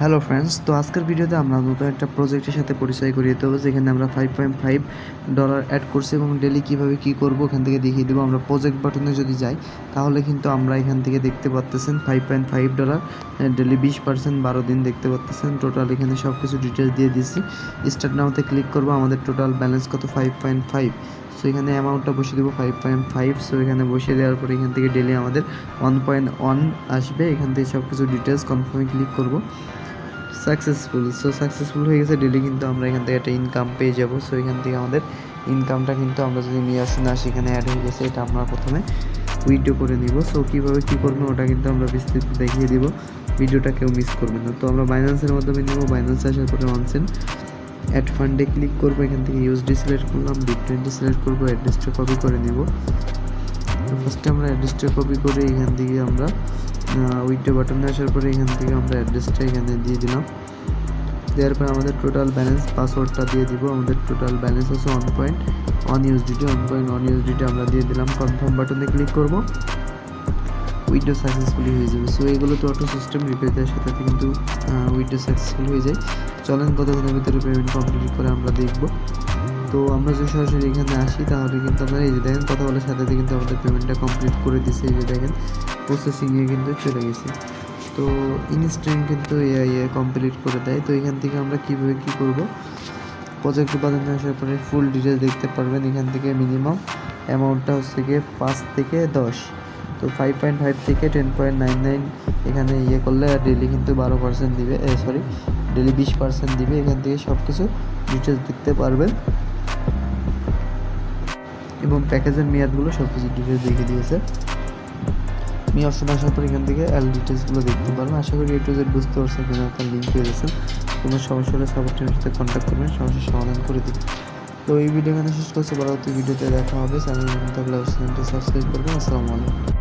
Hello friends, তো আজকের ভিডিওতে আমরা নতুন একটা প্রজেক্টের সাথে পরিচয় করিয়ে দেবো, যেখানে আমরা $5.5 অ্যাড করছি এবং ডেলি কীভাবে কী করবো ওখান থেকে দেখিয়ে দেবো। আমরা প্রজেক্ট বাটনে যদি যাই তাহলে কিন্তু আমরা এখান থেকে দেখতে পাচ্তেছেন $5.5 ডেলি 20% 12 দিন দেখতে পাচ্তেছেন। টোটাল এখানে সব কিছু ডিটেলস দিয়ে দিচ্ছি। স্টার্ট নাওতে ক্লিক করবো। আমাদের টোটাল ব্যালেন্স কত 5.5। সো এখানে অ্যামাউন্টটা বসিয়ে দেবো 5.5। সো এখানে বসিয়ে দেওয়ার পরে এখান থেকে ডেলি আমাদের 1.1 আসবে। এখান থেকে সব কিছু ডিটেলস কনফার্মে ক্লিক করবো। সাকসেসফুল হয়ে গেছে। ডেলি কিন্তু আমরা এখান থেকে একটা ইনকাম পেয়ে যাব। সো এখান থেকে আমাদের ইনকামটা কিন্তু আমরা যদি নিয়ে আসি না সেখানে অ্যাড হয়ে গেছে। এটা আমরা প্রথমে উইথড্র করে নিব। সো কীভাবে কী করবো ওটা কিন্তু আমরা বিস্তারিত দেখিয়ে দিব। ভিডিওটা কেউ মিস করবে না। তো আমরা বাইন্যান্সের মাধ্যমে নিব। বাইন্যান্সে আসার পরে অনসেন অ্যাড ফান্ডে ক্লিক করবো। এখান থেকে ইউএসডি সিলেক্ট করলাম, BIT20 সিলেক্ট করবো, অ্যাড্রেসটা কপি করে নিব। তো ফার্স্টে আমরা অ্যাড্রেসটা কপি করে এখান থেকে আমরা উইথড্র বাটনে আসার পরে এখান থেকে আমরা অ্যাড্রেসটা এখানে দিয়ে দিলাম। দেওয়ার পরে আমাদের টোটাল ব্যালেন্স পাসওয়ার্ডটা দিয়ে দিব। আমাদের টোটাল ব্যালেন্স আছে 1.1 USDT। 1.1 USDT আমরা দিয়ে দিলাম। কনফার্ম বাটনে ক্লিক করব। উইথড্র সাকসেসফুলি হয়ে যাবে। সো এগুলো তো অটো সিস্টেম রিপেয়ার দেওয়ার সাথে সাথে কিন্তু উইথড্র সাকসেসফুল হয়ে যায়। চলেন কতক্ষণের ভিতরে পেমেন্ট কমপ্লিট করে আমরা দেখব। তো আমরা যদি সরাসরি এখানে আসি তাহলে কিন্তু আপনারা এই যে দেখেন কথা বলার সাথে সাথে কিন্তু আমাদের পেমেন্টটা কমপ্লিট করে দিছে। এই যে দেখেন প্রসেসিংয়ে কিন্তু চলে গেছে। তো ইনস্ট্যান্ট কিন্তু এআই কমপ্লিট করে দেয়। তো এখান থেকে আমরা কীভাবে কী করব, প্রজেক্ট বাজারে আসার পরে ফুল ডিটেলস দেখতে পারবেন। এখান থেকে মিনিমাম অ্যামাউন্টটা হচ্ছে গিয়ে 5 থেকে 10। তো 5.5 থেকে 10.99 এখানে করলে ডেলি কিন্তু 12% দিবে, ডেলি 20% দিবে। এখান থেকে সব কিছু ডিটেলস দেখতে পারবেন এবং প্যাকেজের মেয়াদগুলো সব কিছু ডিটেলস দেখে দিয়েছে। আমি অপশন আসার পর এখান থেকে ডিটেলসগুলো দেখতে পারবেন। আশা করি A to Z বুঝতে পারছেন। এখানে আপনার লিঙ্ক পেয়ে গেছেন। কোনো সমস্যা হলে সাপোর্ট টিমের সাথে কন্ট্যাক্ট করবেন, সমস্যার সমাধান করে দিন। তো এই ভিডিও এখানে শেষ করছি। পরবর্তী ভিডিওতে দেখা হবে। চ্যানেল নতুন থাকলে অবশ্যই চ্যানেলটি সাবস্ক্রাইব করবেন। আসসালামু আলাইকুম।